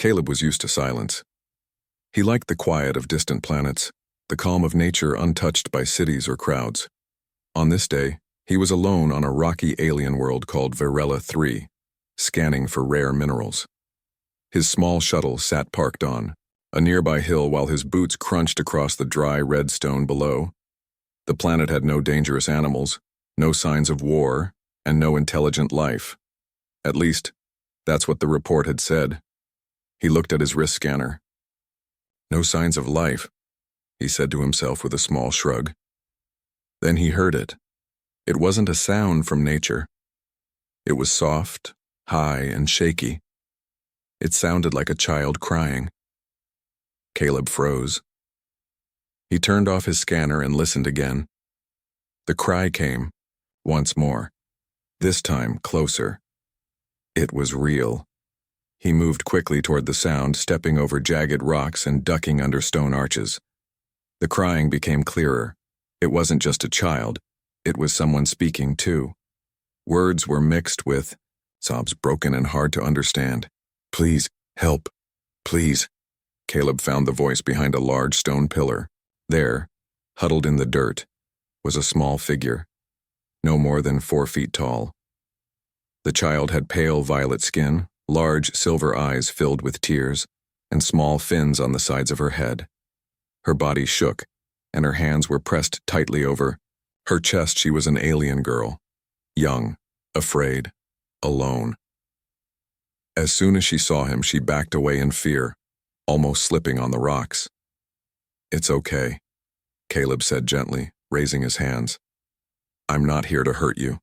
Caleb was used to silence. He liked the quiet of distant planets, the calm of nature untouched by cities or crowds. On this day, he was alone on a rocky alien world called Varela 3, scanning for rare minerals. His small shuttle sat parked on a nearby hill while his boots crunched across the dry red stone below. The planet had no dangerous animals, no signs of war, and no intelligent life. At least, that's what the report had said. He looked at his wrist scanner. No signs of life, he said to himself with a small shrug. Then he heard it. It wasn't a sound from nature. It was soft, high, and shaky. It sounded like a child crying. Caleb froze. He turned off his scanner and listened again. The cry came, once more, this time closer. It was real. He moved quickly toward the sound, stepping over jagged rocks and ducking under stone arches. The crying became clearer. It wasn't just a child. It was someone speaking, too. Words were mixed with sobs, broken and hard to understand. Please, help. Please. Caleb found the voice behind a large stone pillar. There, huddled in the dirt, was a small figure, no more than 4 feet tall. The child had pale violet skin, large silver eyes filled with tears, and small fins on the sides of her head. Her body shook, and her hands were pressed tightly over her chest. She was an alien girl, young, afraid, alone. As soon as she saw him, she backed away in fear, almost slipping on the rocks. It's okay, Caleb said gently, raising his hands. I'm not here to hurt you.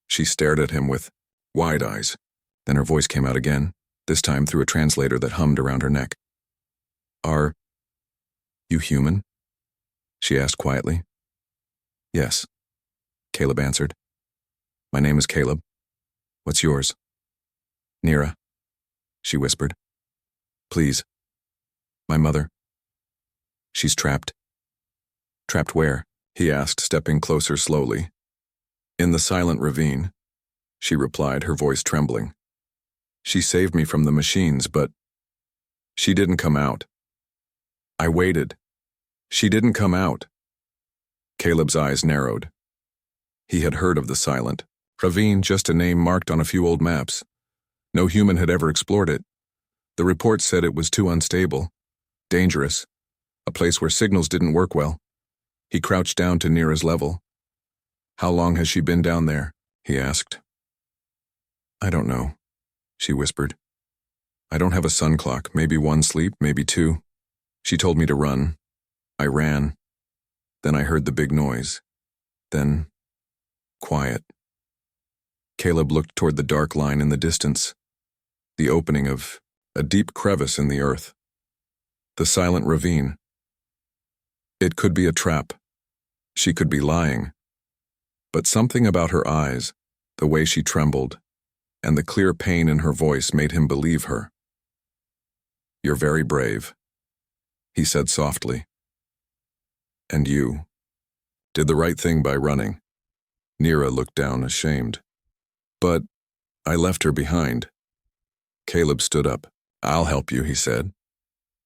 She stared at him with wide eyes. Then her voice came out again, this time through a translator that hummed around her neck. Are you human? She asked quietly. Yes, Caleb answered. My name is Caleb. What's yours? Nira, she whispered. Please. My mother. She's trapped. Trapped where? He asked, stepping closer slowly. In the silent ravine, she replied, her voice trembling. She saved me from the machines, but she didn't come out. I waited. She didn't come out. Caleb's eyes narrowed. He had heard of the silent ravine, just a name marked on a few old maps. No human had ever explored it. The report said it was too unstable, dangerous, a place where signals didn't work well. He crouched down to Nira's level. How long has she been down there? He asked. I don't know, she whispered. I don't have a sun clock, maybe 1 sleep, maybe 2. She told me to run. I ran. Then I heard the big noise. Then, quiet. Caleb looked toward the dark line in the distance, the opening of a deep crevice in the earth. The silent ravine. It could be a trap. She could be lying. But something about her eyes, the way she trembled, and the clear pain in her voice made him believe her. You're very brave, he said softly. And you did the right thing by running. Nira looked down, ashamed. But I left her behind. Caleb stood up. I'll help you, he said.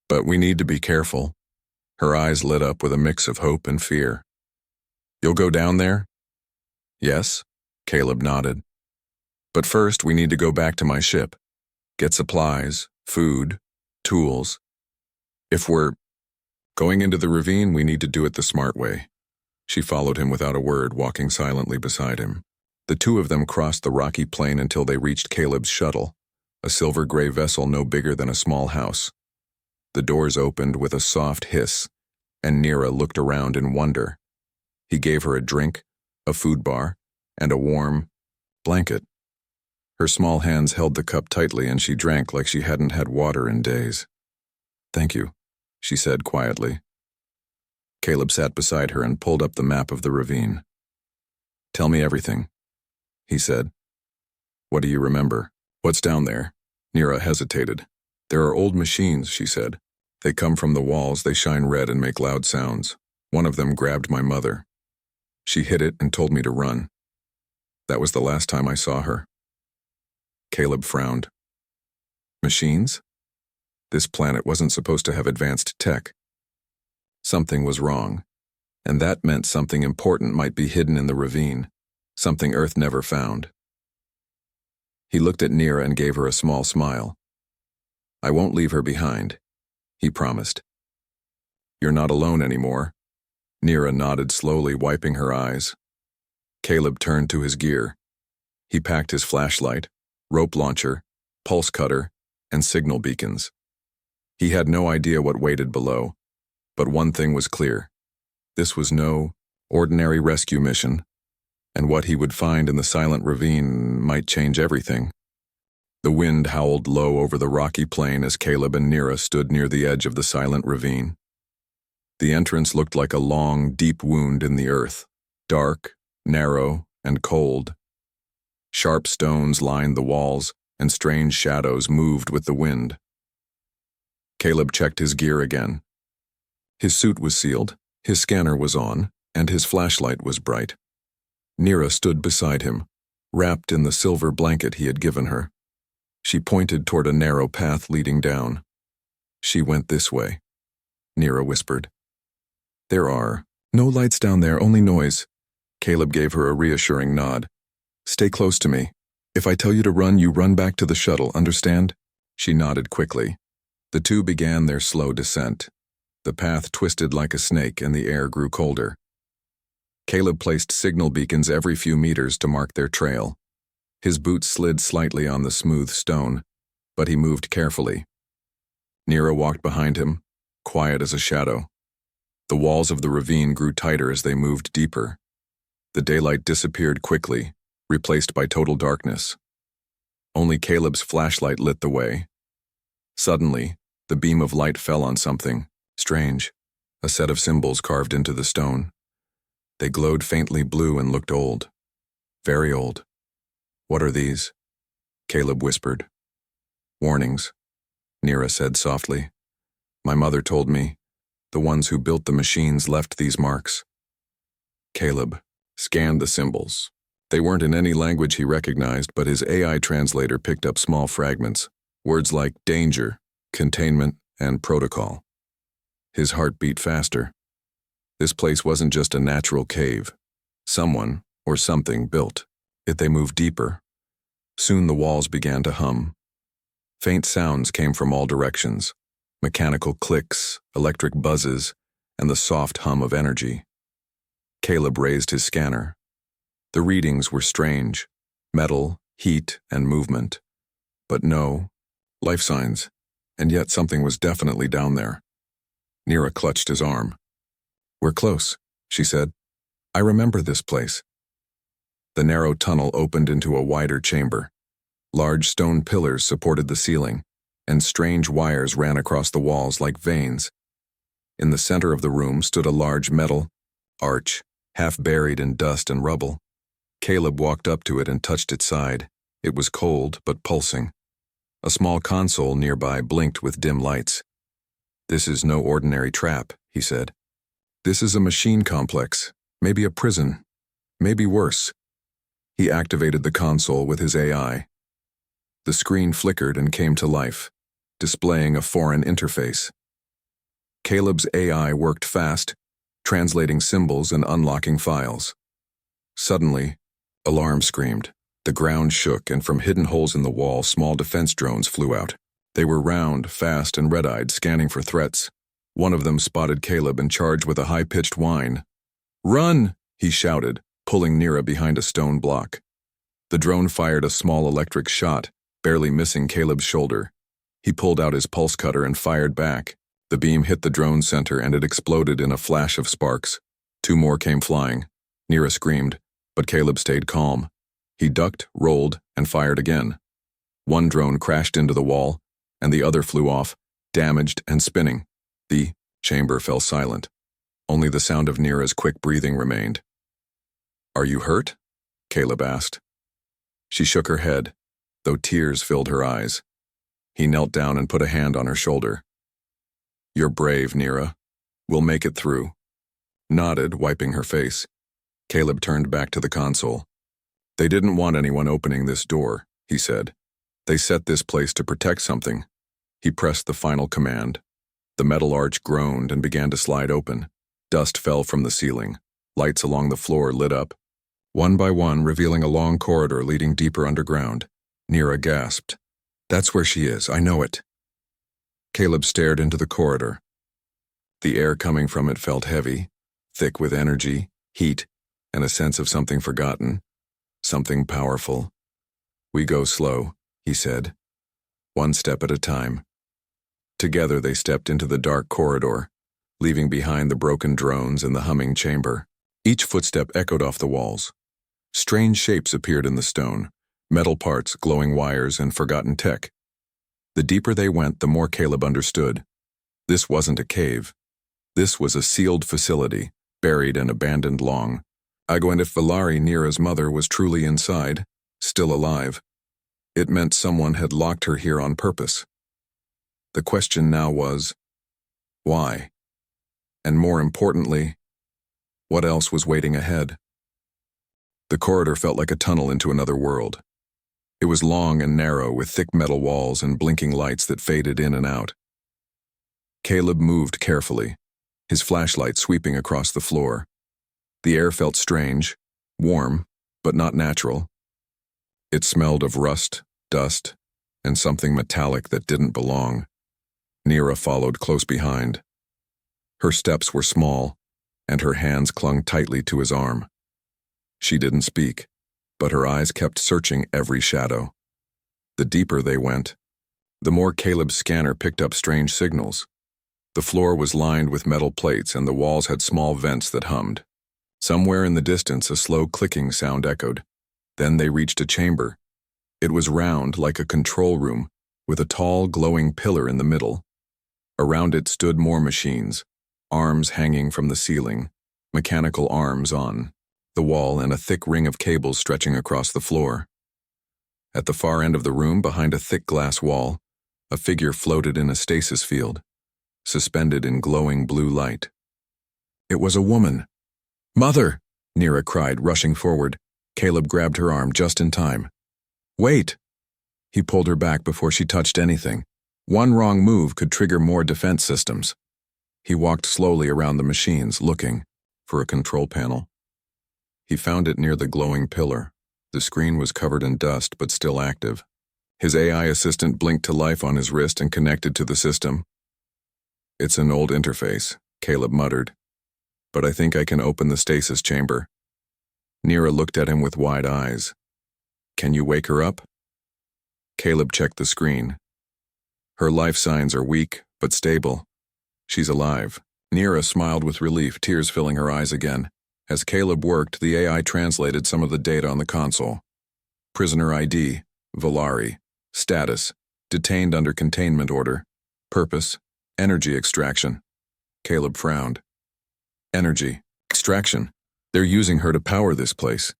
But we need to be careful. Her eyes lit up with a mix of hope and fear. You'll go down there? Yes, Caleb nodded. But first we need to go back to my ship. Get supplies, food, tools. If we're going into the ravine, we need to do it the smart way. She followed him without a word, walking silently beside him. The two of them crossed the rocky plain until they reached Caleb's shuttle, a silver-gray vessel no bigger than a small house. The doors opened with a soft hiss, and Nira looked around in wonder. He gave her a drink, a food bar, and a warm blanket. Her small hands held the cup tightly, and she drank like she hadn't had water in days. Thank you, she said quietly. Caleb sat beside her and pulled up the map of the ravine. Tell me everything, he said. What do you remember? What's down there? Nira hesitated. There are old machines, she said. They come from the walls, they shine red and make loud sounds. One of them grabbed my mother. She hit it and told me to run. That was the last time I saw her. Caleb frowned. Machines? This planet wasn't supposed to have advanced tech. Something was wrong, and that meant something important might be hidden in the ravine, something Earth never found. He looked at Nira and gave her a small smile. "I won't leave her behind," he promised. "You're not alone anymore." Nira nodded slowly, wiping her eyes. Caleb turned to his gear. He packed his flashlight, rope launcher, pulse cutter, and signal beacons. He had no idea what waited below, but one thing was clear. This was no ordinary rescue mission, and what he would find in the silent ravine might change everything. The wind howled low over the rocky plain as Caleb and Nira stood near the edge of the silent ravine. The entrance looked like a long, deep wound in the earth, dark, narrow, and cold. Sharp stones lined the walls, and strange shadows moved with the wind. Caleb checked his gear again. His suit was sealed, his scanner was on, and his flashlight was bright. Nira stood beside him, wrapped in the silver blanket he had given her. She pointed toward a narrow path leading down. "She went this way," Nira whispered. "There are no lights down there, only noise." Caleb gave her a reassuring nod. "Stay close to me. If I tell you to run, you run back to the shuttle, understand?" She nodded quickly. The two began their slow descent. The path twisted like a snake and the air grew colder. Caleb placed signal beacons every few meters to mark their trail. His boots slid slightly on the smooth stone, but he moved carefully. Nira walked behind him, quiet as a shadow. The walls of the ravine grew tighter as they moved deeper. The daylight disappeared quickly, replaced by total darkness. Only Caleb's flashlight lit the way. Suddenly, the beam of light fell on something strange, a set of symbols carved into the stone. They glowed faintly blue and looked old. Very old. "What are these?" Caleb whispered. "Warnings," Nira said softly. "My mother told me. The ones who built the machines left these marks." Caleb scanned the symbols. They weren't in any language he recognized, but his AI translator picked up small fragments, words like danger, containment, and protocol. His heart beat faster. This place wasn't just a natural cave. Someone, or something, built it. They moved deeper. Soon the walls began to hum. Faint sounds came from all directions. Mechanical clicks, electric buzzes, and the soft hum of energy. Caleb raised his scanner. The readings were strange. Metal, heat, and movement. But no life signs, and yet something was definitely down there. Nira clutched his arm. "We're close," she said. "I remember this place." The narrow tunnel opened into a wider chamber. Large stone pillars supported the ceiling, and strange wires ran across the walls like veins. In the center of the room stood a large metal arch, half buried in dust and rubble. Caleb walked up to it and touched its side. It was cold but pulsing. A small console nearby blinked with dim lights. "This is no ordinary trap," he said. "This is a machine complex, maybe a prison, maybe worse." He activated the console with his AI. The screen flickered and came to life, displaying a foreign interface. Caleb's AI worked fast, translating symbols and unlocking files. Suddenly, alarm screamed. The ground shook, and from hidden holes in the wall, small defense drones flew out. They were round, fast, and red-eyed, scanning for threats. One of them spotted Caleb and charged with a high-pitched whine. "Run!" he shouted, pulling Nira behind a stone block. The drone fired a small electric shot, barely missing Caleb's shoulder. He pulled out his pulse cutter and fired back. The beam hit the drone center and it exploded in a flash of sparks. Two more came flying. Nira screamed, but Caleb stayed calm. He ducked, rolled, and fired again. One drone crashed into the wall, and the other flew off, damaged and spinning. The chamber fell silent. Only the sound of Nira's quick breathing remained. "Are you hurt?" Caleb asked. She shook her head, though tears filled her eyes. He knelt down and put a hand on her shoulder. "You're brave, Nira. We'll make it through." Nodded, wiping her face. Caleb turned back to the console. "They didn't want anyone opening this door," he said. "They set this place to protect something. He pressed the final command. The metal arch groaned and began to slide open. Dust fell from the ceiling. Lights along the floor lit up, one by one revealing a long corridor leading deeper underground. Nira gasped. "That's where she is, I know it." Caleb stared into the corridor. The air coming from it felt heavy, thick with energy, heat, and a sense of something forgotten, something powerful. "We go slow," he said, "one step at a time." Together they stepped into the dark corridor, leaving behind the broken drones and the humming chamber. Each footstep echoed off the walls. Strange shapes appeared in the stone, metal parts, glowing wires, and forgotten tech. The deeper they went, the more Caleb understood. This wasn't a cave. This was a sealed facility, buried and abandoned long. And if Valari, Nira's mother, was truly inside, still alive, it meant someone had locked her here on purpose. The question now was, why? And more importantly, what else was waiting ahead? The corridor felt like a tunnel into another world. It was long and narrow, with thick metal walls and blinking lights that faded in and out. Caleb moved carefully, his flashlight sweeping across the floor. The air felt strange, warm, but not natural. It smelled of rust, dust, and something metallic that didn't belong. Nira followed close behind. Her steps were small, and her hands clung tightly to his arm. She didn't speak, but her eyes kept searching every shadow. The deeper they went, the more Caleb's scanner picked up strange signals. The floor was lined with metal plates, and the walls had small vents that hummed. Somewhere in the distance, a slow clicking sound echoed. Then they reached a chamber. It was round, like a control room, with a tall, glowing pillar in the middle. Around it stood more machines, arms hanging from the ceiling, mechanical arms on the wall, and a thick ring of cables stretching across the floor. At the far end of the room, behind a thick glass wall, a figure floated in a stasis field, suspended in glowing blue light. It was a woman. "Mother!" Nira cried, rushing forward. Caleb grabbed her arm just in time. "Wait!" He pulled her back before she touched anything. One wrong move could trigger more defense systems. He walked slowly around the machines, looking for a control panel. He found it near the glowing pillar. The screen was covered in dust, but still active. His AI assistant blinked to life on his wrist and connected to the system. "It's an old interface," Caleb muttered, "but I think I can open the stasis chamber." Nira looked at him with wide eyes. "Can you wake her up?" Caleb checked the screen. "Her life signs are weak, but stable. She's alive." Nira smiled with relief, tears filling her eyes again. As Caleb worked, the AI translated some of the data on the console. Prisoner ID, Valari. Status, detained under containment order. Purpose, energy extraction. Caleb frowned. Energy extraction? They're using her to power this place.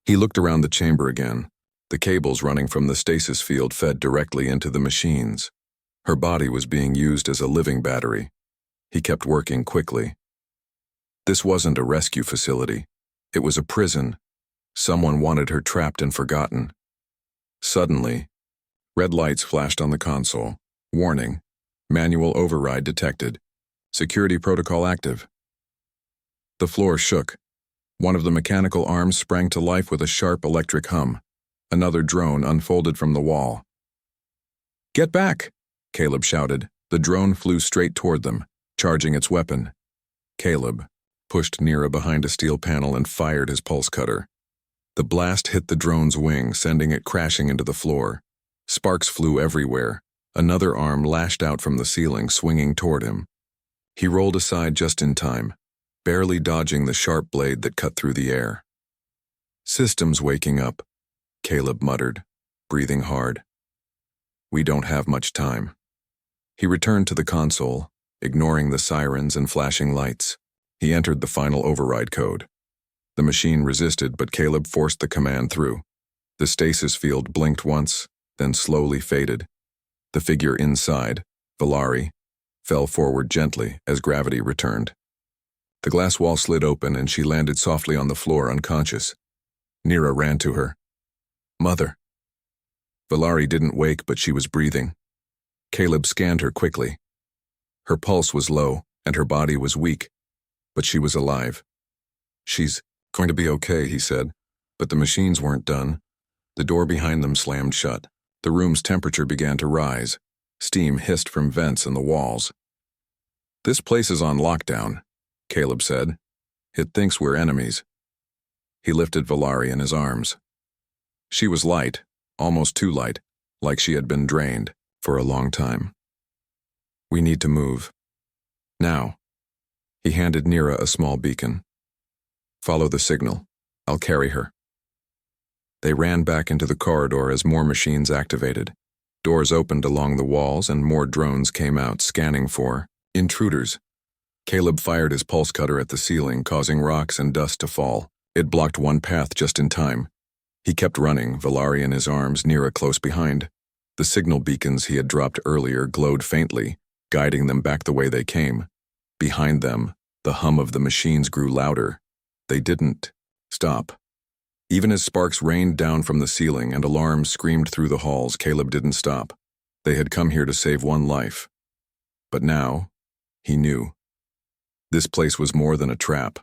He looked around the chamber again. The cables running from the stasis field fed directly into the machines. Her body was being used as a living battery. He kept working quickly. This wasn't a rescue facility. It was a prison. Someone wanted her trapped and forgotten. Suddenly, red lights flashed on the console. Warning: manual override detected. Security protocol active. The floor shook. One of the mechanical arms sprang to life with a sharp electric hum. Another drone unfolded from the wall. "Get back!" Caleb shouted. The drone flew straight toward them, charging its weapon. Caleb pushed Nira behind a steel panel and fired his pulse cutter. The blast hit the drone's wing, sending it crashing into the floor. Sparks flew everywhere. Another arm lashed out from the ceiling, swinging toward him. He rolled aside just in time, barely dodging the sharp blade that cut through the air. "Systems waking up," Caleb muttered, breathing hard. "We don't have much time." He returned to the console, ignoring the sirens and flashing lights. He entered the final override code. The machine resisted, but Caleb forced the command through. The stasis field blinked once, then slowly faded. The figure inside, Valari, fell forward gently as gravity returned. The glass wall slid open and she landed softly on the floor, unconscious. Nira ran to her. "Mother." Valari didn't wake, but she was breathing. Caleb scanned her quickly. Her pulse was low, and her body was weak, but she was alive. "She's going to be okay," he said, but the machines weren't done. The door behind them slammed shut. The room's temperature began to rise. Steam hissed from vents in the walls. "This place is on lockdown," Caleb said. "It thinks we're enemies." He lifted Valari in his arms. She was light, almost too light, like she had been drained for a long time. "We need to move. Now." He handed Nira a small beacon. "Follow the signal. I'll carry her." They ran back into the corridor as more machines activated. Doors opened along the walls and more drones came out, scanning for intruders. Caleb fired his pulse cutter at the ceiling, causing rocks and dust to fall. It blocked one path just in time. He kept running, Valari in his arms, Nira close behind. The signal beacons he had dropped earlier glowed faintly, guiding them back the way they came. Behind them, the hum of the machines grew louder. They didn't stop. Even as sparks rained down from the ceiling and alarms screamed through the halls, Caleb didn't stop. They had come here to save one life. But now, he knew. This place was more than a trap.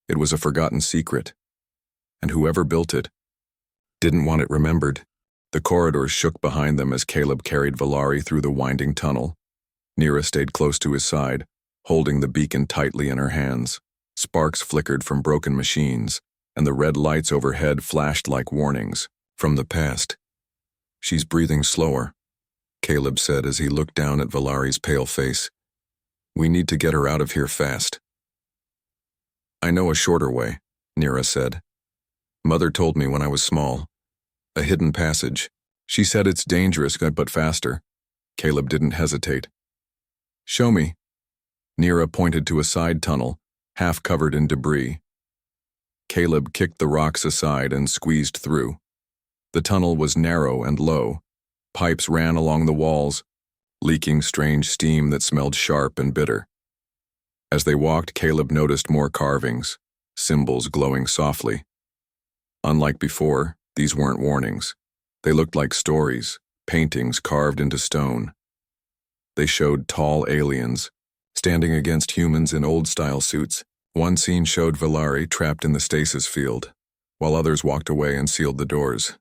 It was a forgotten secret. And whoever built it didn't want it remembered. The corridors shook behind them as Caleb carried Valari through the winding tunnel. Nira stayed close to his side, holding the beacon tightly in her hands. Sparks flickered from broken machines, and the red lights overhead flashed like warnings from the past. "She's breathing slower," Caleb said as he looked down at Valari's pale face. "We need to get her out of here fast." "I know a shorter way," Nira said. "Mother told me when I was small. A hidden passage. She said it's dangerous but faster." Caleb didn't hesitate. "Show me." Nira pointed to a side tunnel, half covered in debris. Caleb kicked the rocks aside and squeezed through. The tunnel was narrow and low. Pipes ran along the walls, leaking strange steam that smelled sharp and bitter. As they walked, Caleb noticed more carvings, symbols glowing softly. Unlike before, these weren't warnings. They looked like stories, paintings carved into stone. They showed tall aliens, standing against humans in old-style suits. One scene showed Valari trapped in the stasis field, while others walked away and sealed the doors.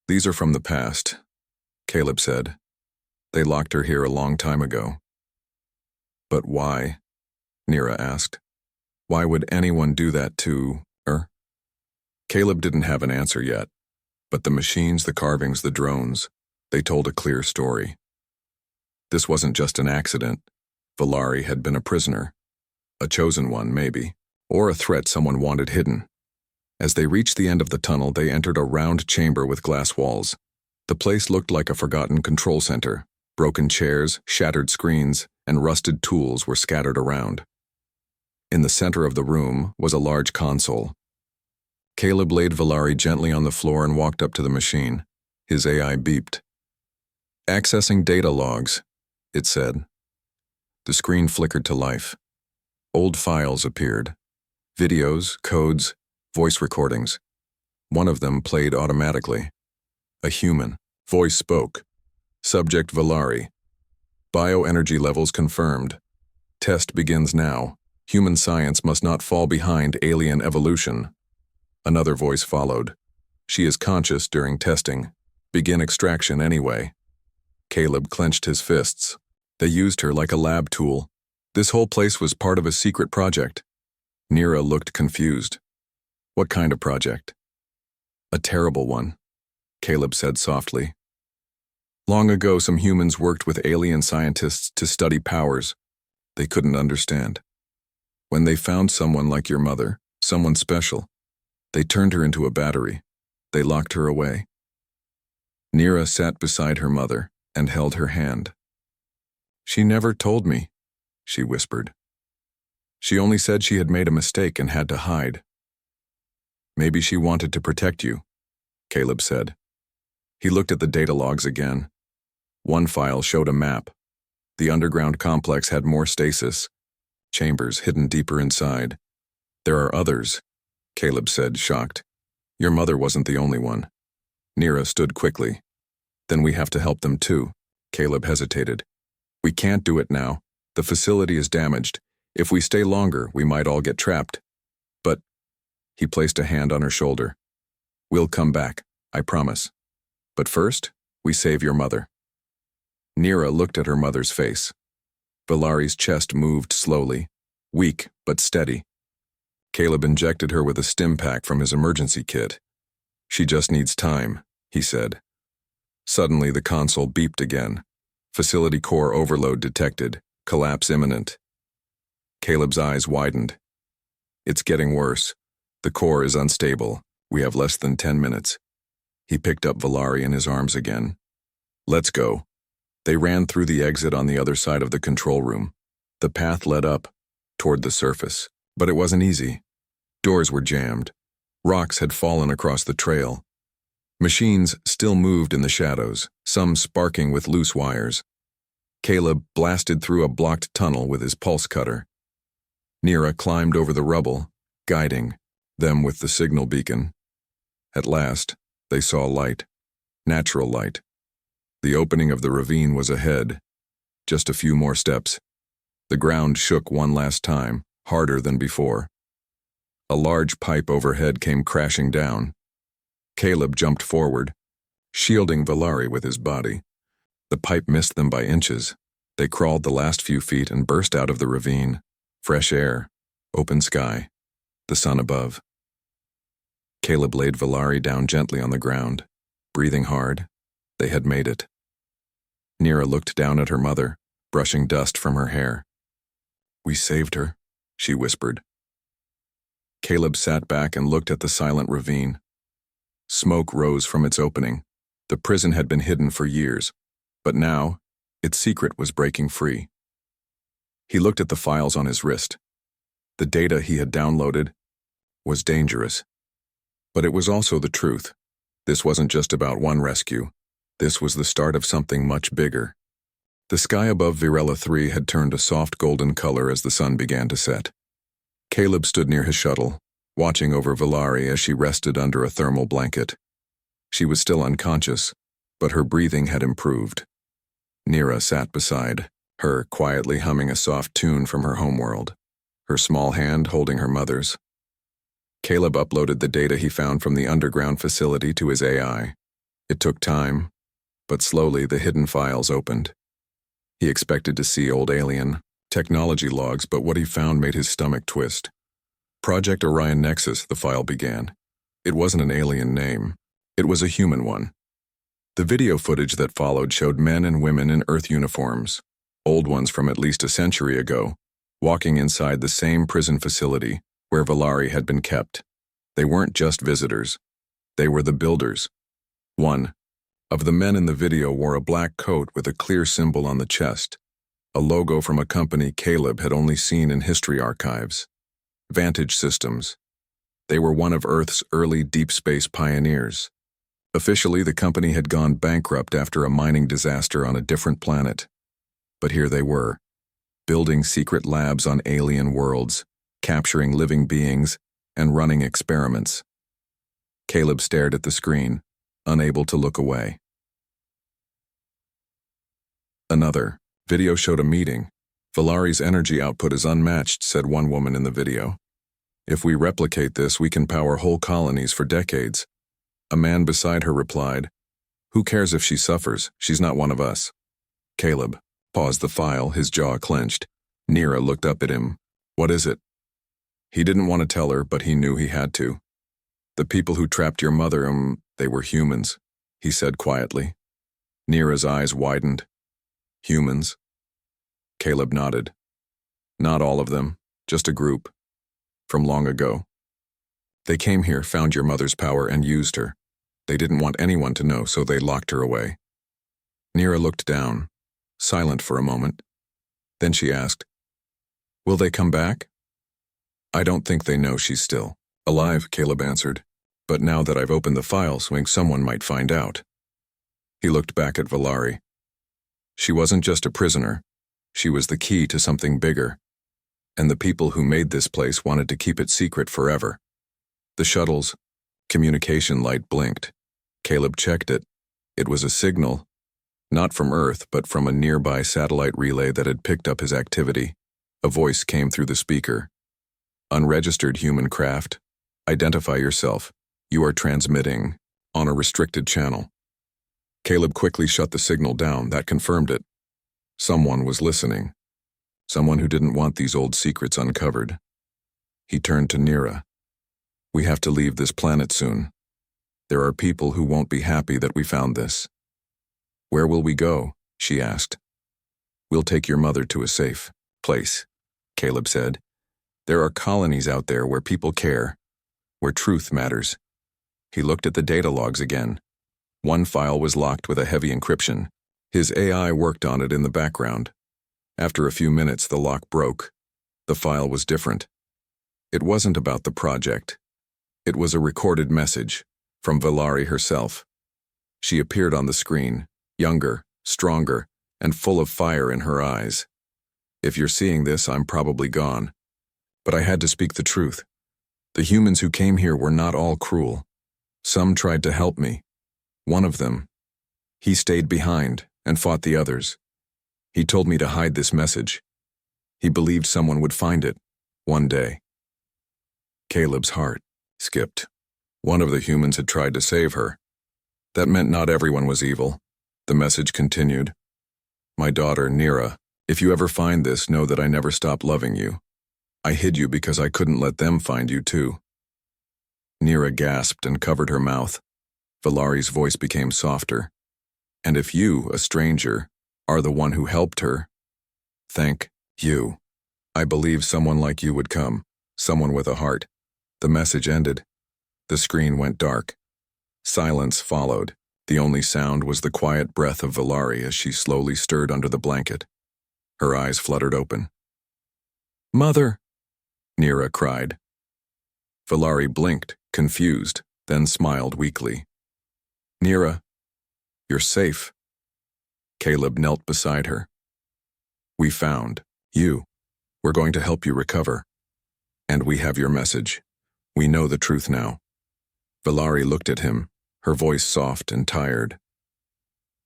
"These are from the past," Caleb said. "They locked her here a long time ago." "But why?" Nira asked. "Why would anyone do that to her?" Caleb didn't have an answer yet, but the machines, the carvings, the drones, they told a clear story. This wasn't just an accident. Valari had been a prisoner. A chosen one, maybe, or a threat someone wanted hidden. As they reached the end of the tunnel, they entered a round chamber with glass walls. The place looked like a forgotten control center. Broken chairs, shattered screens, and rusted tools were scattered around. In the center of the room was a large console. Caleb laid Valari gently on the floor and walked up to the machine. His AI beeped. "Accessing data logs," it said. The screen flickered to life. Old files appeared. Videos, codes, voice recordings. One of them played automatically. A human. Voice spoke. "Subject Valari. Bioenergy levels confirmed. Test begins now. Human science must not fall behind alien evolution." Another voice followed. "She is conscious during testing. Begin extraction anyway." Caleb clenched his fists. They used her like a lab tool. This whole place was part of a secret project. Nira looked confused. "What kind of project?" "A terrible one," Caleb said softly. "Long ago, some humans worked with alien scientists to study powers they couldn't understand. When they found someone like your mother, someone special, they turned her into a battery. They locked her away." Nira sat beside her mother and held her hand. "She never told me," she whispered. "She only said she had made a mistake and had to hide." "Maybe she wanted to protect you," Caleb said. He looked at the data logs again. One file showed a map. The underground complex had more stasis, chambers hidden deeper inside. "There are others," Caleb said, shocked. "Your mother wasn't the only one." Nira stood quickly. "Then we have to help them too," Caleb hesitated. We can't do it now. The facility is damaged. If we stay longer, we might all get trapped. But, he placed a hand on her shoulder. We'll come back, I promise. But first, we save your mother. Nira looked at her mother's face. Valari's chest moved slowly, weak but steady. Caleb injected her with a stim pack from his emergency kit. She just needs time, he said. Suddenly the console beeped again. Facility core overload detected. Collapse imminent. Caleb's eyes widened. It's getting worse. The core is unstable. We have less than 10 minutes. He picked up Valari in his arms again. Let's go. They ran through the exit on the other side of the control room. The path led up, toward the surface, but it wasn't easy. Doors were jammed. Rocks had fallen across the trail. Machines still moved in the shadows, some sparking with loose wires. Caleb blasted through a blocked tunnel with his pulse cutter. Nira climbed over the rubble, guiding them with the signal beacon. At last, they saw light, natural light. The opening of the ravine was ahead. Just a few more steps. The ground shook one last time, harder than before. A large pipe overhead came crashing down. Caleb jumped forward, shielding Valari with his body. The pipe missed them by inches. They crawled the last few feet and burst out of the ravine. Fresh air, open sky, the sun above. Caleb laid Valari down gently on the ground, breathing hard. They had made it. Nira looked down at her mother, brushing dust from her hair. We saved her, she whispered. Caleb sat back and looked at the silent ravine. Smoke rose from its opening. The prison had been hidden for years, but now, its secret was breaking free. He looked at the files on his wrist. The data he had downloaded was dangerous. But it was also the truth. This wasn't just about one rescue. This was the start of something much bigger. The sky above Virella 3 had turned a soft golden color as the sun began to set. Caleb stood near his shuttle, watching over Valari as she rested under a thermal blanket. She was still unconscious, but her breathing had improved. Nira sat beside her, quietly humming a soft tune from her homeworld, her small hand holding her mother's. Caleb uploaded the data he found from the underground facility to his AI. It took time, but slowly the hidden files opened. He expected to see old alien technology logs, but what he found made his stomach twist. Project Orion Nexus, the file began. It wasn't an alien name. It was a human one. The video footage that followed showed men and women in Earth uniforms, old ones from at least a century ago, walking inside the same prison facility where Valari had been kept. They weren't just visitors. They were the builders. One of the men in the video wore a black coat with a clear symbol on the chest, a logo from a company Caleb had only seen in history archives. Vantage Systems. They were one of Earth's early deep space pioneers. Officially, the company had gone bankrupt after a mining disaster on a different planet. But here they were, building secret labs on alien worlds, capturing living beings, and running experiments. Caleb stared at the screen, unable to look away. Another video showed a meeting. Valari's energy output is unmatched, said one woman in the video. If we replicate this, we can power whole colonies for decades. A man beside her replied, Who cares if she suffers? She's not one of us. Caleb paused the file, his jaw clenched. Nira looked up at him. What is it? He didn't want to tell her, but he knew he had to. The people who trapped your mother, they were humans, he said quietly. Nira's eyes widened. Humans? Caleb nodded. Not all of them, just a group. From long ago. They came here, found your mother's power, and used her. They didn't want anyone to know, so they locked her away. Nira looked down, silent for a moment. Then she asked, Will they come back? I don't think they know she's still alive, Caleb answered. But now that I've opened the file, someone might find out. He looked back at Valari. She wasn't just a prisoner. She was the key to something bigger. And the people who made this place wanted to keep it secret forever. The shuttle's communication light blinked. Caleb checked it. It was a signal, Not from Earth, but from a nearby satellite relay that had picked up his activity. A voice came through the speaker. Unregistered human craft. Identify yourself. You are transmitting on a restricted channel. Caleb quickly shut the signal down. That confirmed it. Someone was listening. Someone who didn't want these old secrets uncovered. He turned to Nira. We have to leave this planet soon. There are people who won't be happy that we found this. Where will we go? She asked. We'll take your mother to a safe place, Caleb said. There are colonies out there where people care, where truth matters. He looked at the data logs again. One file was locked with a heavy encryption. His AI worked on it in the background. After a few minutes, the lock broke. The file was different. It wasn't about the project. It was a recorded message from Valari herself. She appeared on the screen, younger, stronger, and full of fire in her eyes. If you're seeing this, I'm probably gone. But I had to speak the truth. The humans who came here were not all cruel. Some tried to help me. One of them. He stayed behind and fought the others. He told me to hide this message. He believed someone would find it, one day. Caleb's heart skipped. One of the humans had tried to save her. That meant not everyone was evil. The message continued. My daughter, Nira, if you ever find this, know that I never stopped loving you. I hid you because I couldn't let them find you too. Nira gasped and covered her mouth. Valari's voice became softer. And if you, a stranger, are the one who helped her, thank you. I believe someone like you would come, someone with a heart. The message ended. The screen went dark. Silence followed. The only sound was the quiet breath of Valari as she slowly stirred under the blanket. Her eyes fluttered open. Mother! Nira cried. Valari blinked, confused, then smiled weakly. Nira, you're safe. Caleb knelt beside her. We found you. We're going to help you recover. And we have your message. We know the truth now. Valari looked at him, her voice soft and tired.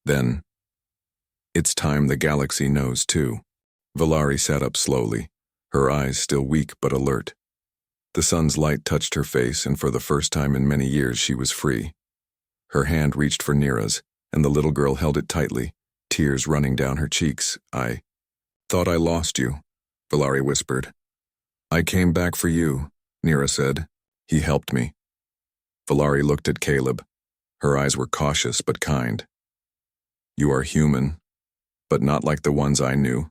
Then, it's time the galaxy knows too. Valari sat up slowly, her eyes still weak but alert. The sun's light touched her face, and for the first time in many years she was free. Her hand reached for Nira's, and the little girl held it tightly, tears running down her cheeks. I thought I lost you, Valari whispered. I came back for you, Nira said. He helped me. Valari looked at Caleb. Her eyes were cautious but kind. You are human, but not like the ones I knew.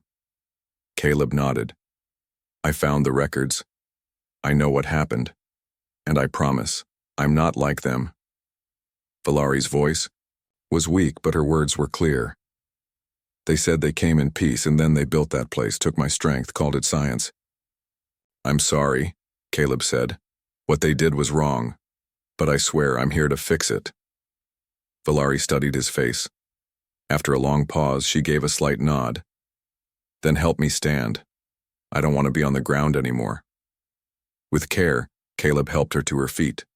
Caleb nodded. I found the records. I know what happened. And I promise, I'm not like them. Valari's voice was weak, but her words were clear. They said they came in peace, and then they built that place, took my strength, called it science. I'm sorry, Caleb said. What they did was wrong, but I swear I'm here to fix it. Valari studied his face. After a long pause, she gave a slight nod. Then help me stand. I don't want to be on the ground anymore. With care, Caleb helped her to her feet.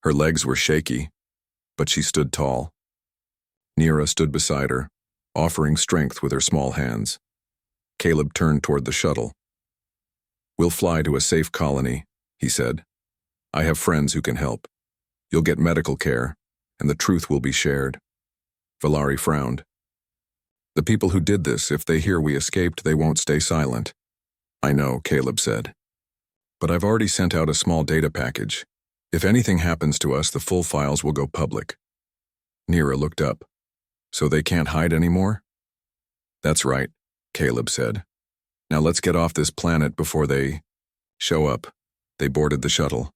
Her legs were shaky, but she stood tall. Nira stood beside her, offering strength with her small hands. Caleb turned toward the shuttle. We'll fly to a safe colony, he said. I have friends who can help. You'll get medical care, and the truth will be shared. Valari frowned. The people who did this, if they hear we escaped, they won't stay silent. I know, Caleb said. But I've already sent out a small data package. If anything happens to us, the full files will go public. Nira looked up. So they can't hide anymore? That's right, Caleb said. Now let's get off this planet before they show up. They boarded the shuttle.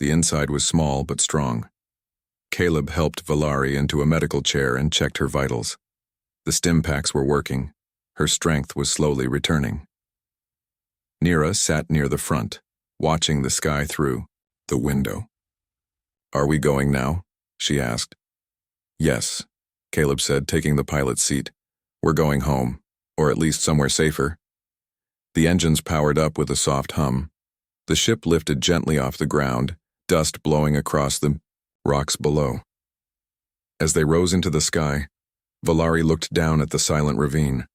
The inside was small but strong. Caleb helped Valari into a medical chair and checked her vitals. The stim packs were working. Her strength was slowly returning. Nira sat near the front, watching the sky through the window. Are we going now? She asked. Yes, Caleb said, taking the pilot's seat. We're going home, or at least somewhere safer. The engines powered up with a soft hum. The ship lifted gently off the ground, dust blowing across the rocks below. As they rose into the sky, Valari looked down at the silent ravine.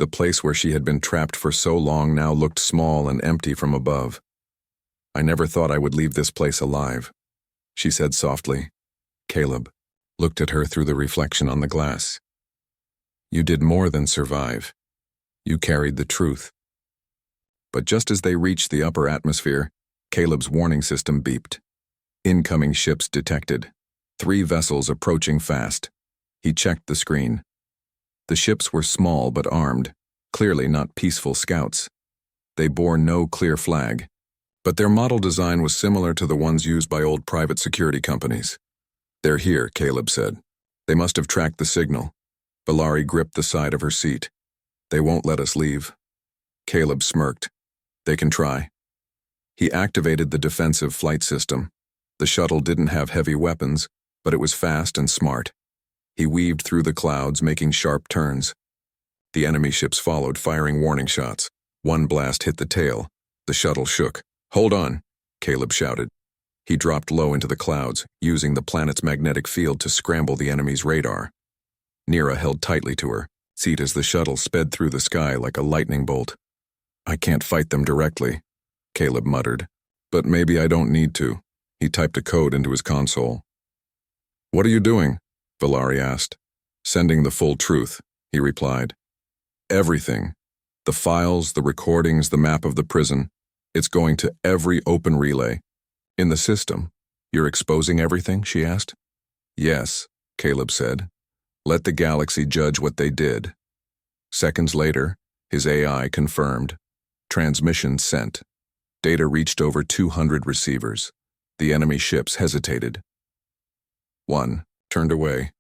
The place where she had been trapped for so long now looked small and empty from above. "I never thought I would leave this place alive," she said softly. Caleb looked at her through the reflection on the glass. "You did more than survive. You carried the truth." But just as they reached the upper atmosphere, Caleb's warning system beeped. Incoming ships detected. 3 vessels approaching fast. He checked the screen. The ships were small but armed, clearly not peaceful scouts. They bore no clear flag, but their model design was similar to the ones used by old private security companies. "They're here," Caleb said. "They must have tracked the signal." Valari gripped the side of her seat. "They won't let us leave." Caleb smirked. "They can try." He activated the defensive flight system. The shuttle didn't have heavy weapons, but it was fast and smart. He weaved through the clouds, making sharp turns. The enemy ships followed, firing warning shots. One blast hit the tail. The shuttle shook. "Hold on," Caleb shouted. He dropped low into the clouds, using the planet's magnetic field to scramble the enemy's radar. Nira held tightly to her seat as the shuttle sped through the sky like a lightning bolt. "I can't fight them directly," Caleb muttered. "But maybe I don't need to." He typed a code into his console. "What are you doing?" Valari asked. "Sending the full truth," he replied. "Everything. The files, the recordings, the map of the prison. It's going to every open relay. In the system. You're exposing everything?" she asked. "Yes," Caleb said. "Let the galaxy judge what they did." Seconds later, his AI confirmed. Transmission sent. Data reached over 200 receivers. The enemy ships hesitated. One turned away.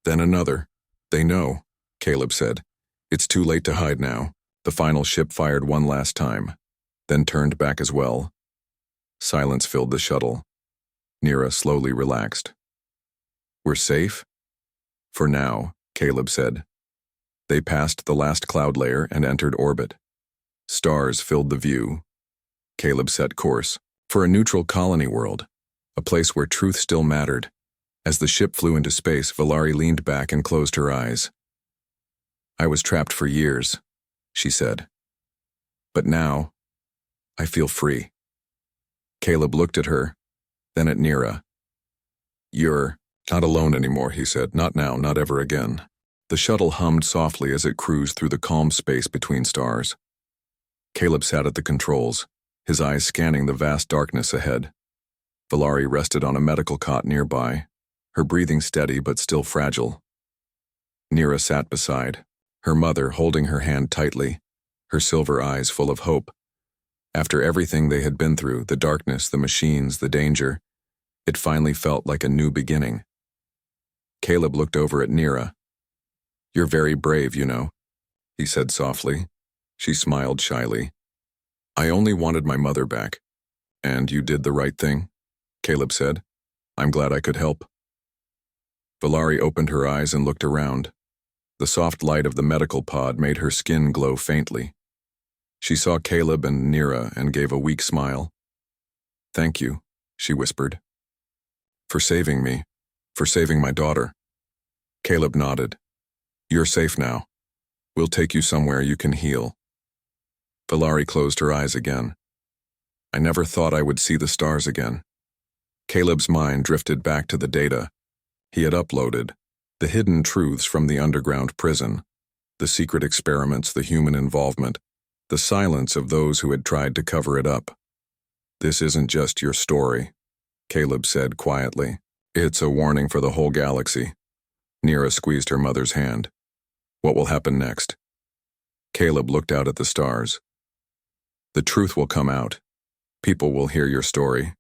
Then another. "They know," Caleb said. "It's too late to hide now." The final ship fired one last time, then turned back as well. Silence filled the shuttle. Nira slowly relaxed. "We're safe?" "For now," Caleb said. They passed the last cloud layer and entered orbit. Stars filled the view. Caleb set course for a neutral colony world, a place where truth still mattered. As the ship flew into space, Valari leaned back and closed her eyes. "I was trapped for years," she said. "But now, I feel free." Caleb looked at her, then at Nira. "You're not alone anymore," he said. "Not now, not ever again." The shuttle hummed softly as it cruised through the calm space between stars. Caleb sat at the controls, his eyes scanning the vast darkness ahead. Valari rested on a medical cot nearby, her breathing steady but still fragile. Nira sat beside, her mother holding her hand tightly, her silver eyes full of hope. After everything they had been through, the darkness, the machines, the danger, it finally felt like a new beginning. Caleb looked over at Nira. "You're very brave, you know," he said softly. She smiled shyly. "I only wanted my mother back." "And you did the right thing," Caleb said. "I'm glad I could help." Valari opened her eyes and looked around. The soft light of the medical pod made her skin glow faintly. She saw Caleb and Nira and gave a weak smile. "Thank you," she whispered. "For saving me, for saving my daughter." Caleb nodded. "You're safe now. We'll take you somewhere you can heal." Valari closed her eyes again. "I never thought I would see the stars again." Caleb's mind drifted back to the data he had uploaded, the hidden truths from the underground prison, the secret experiments, the human involvement, the silence of those who had tried to cover it up. "This isn't just your story," Caleb said quietly. "It's a warning for the whole galaxy." Nira squeezed her mother's hand. "What will happen next?" Caleb looked out at the stars. "The truth will come out. People will hear your story.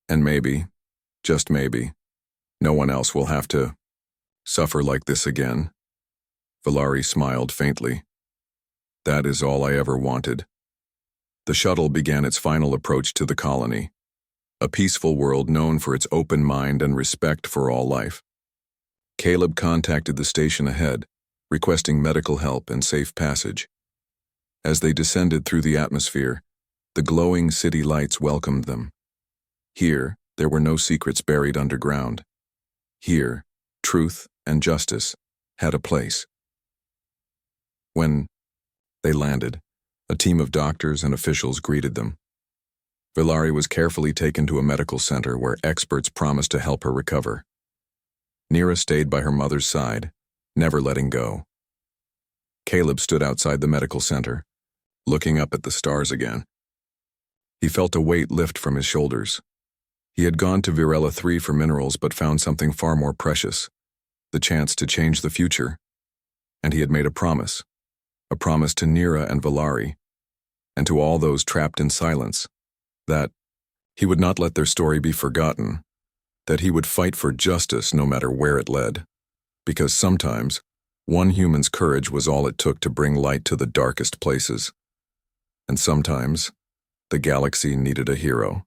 And maybe, just maybe, no one else will have to suffer like this again." Valari smiled faintly. "That is all I ever wanted." The shuttle began its final approach to the colony, a peaceful world known for its open mind and respect for all life. Caleb contacted the station ahead, requesting medical help and safe passage. As they descended through the atmosphere, the glowing city lights welcomed them. Here, there were no secrets buried underground. Here, truth and justice had a place. When they landed, a team of doctors and officials greeted them. Villari was carefully taken to a medical center where experts promised to help her recover. Nira stayed by her mother's side, never letting go. Caleb stood outside the medical center, looking up at the stars again. He felt a weight lift from his shoulders. He had gone to Virella 3 for minerals but found something far more precious, the chance to change the future. And he had made a promise to Nira and Villari, and to all those trapped in silence, that he would not let their story be forgotten, that he would fight for justice no matter where it led, because sometimes one human's courage was all it took to bring light to the darkest places, and sometimes the galaxy needed a hero.